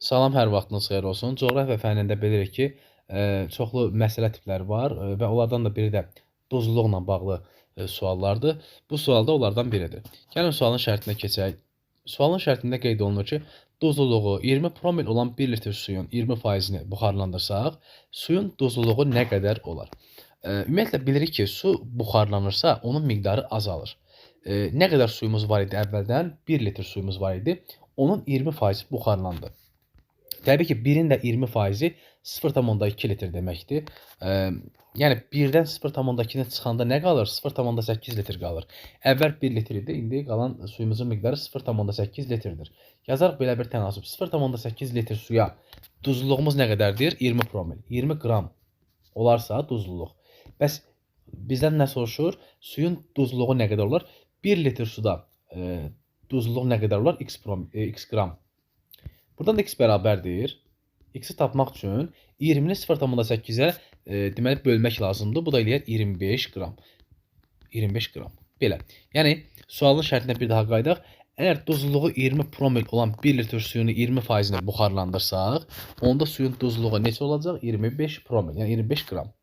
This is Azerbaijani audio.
Salam, hər vaxtınız xeyir olsun. Coğrafiya fənnində bilirik ki, çoxlu məsələ tipləri var və onlardan da biri də duzluluqla bağlı suallardır. Bu sual da onlardan biridir. Gəlin sualın şərtinə keçək. Sualın şərtində qeyd olunur ki, duzluluğu 20 promil olan 1 litr suyun 20%-ni buxarlandırsaq, suyun duzluluğu nə qədər olar? Ümumiyyətlə bilirik ki, su buxarlanırsa, onun miqdarı azalır. Nə qədər suyumuz var idi əvvəldən? 1 litr suyumuz var idi. Onun 20% buxarlandı. Təbii ki, 1-in də 20%-i 0,2 litr deməkdir. Yəni 1-dən 0,2-nə çıxanda nə qalır? 0,8 litr qalır. Əvvəl 1 litr idi, indi qalan suyumuzun miqdarı 0,8 litrdir. Yazarıq belə bir tənasüb. 0,8 litr suya duzluluğumuz nə qədərdir? 20 promil. 20 qram olarsa duzluluq. Bəs bizdən nə soruşur? Suyun duzluluğu nə qədər olar? 1 litr suda duzluluq nə qədər olar? X qram. Buradan da x bərabərdir. X-i tapmaq üçün 20-ni 0,8-ə deməli bölmək lazımdır. Bu da eləyər 25 qram. 25 qram. Belə. Yəni sualın şərtinə bir daha qayıdaq. Əgər duzluluğu 20 promil olan 1 litr suyunu 20%-ni buxarlandırsaq, onda suyun duzluluğu neçə olacaq? 25 promil, yəni 25 qram.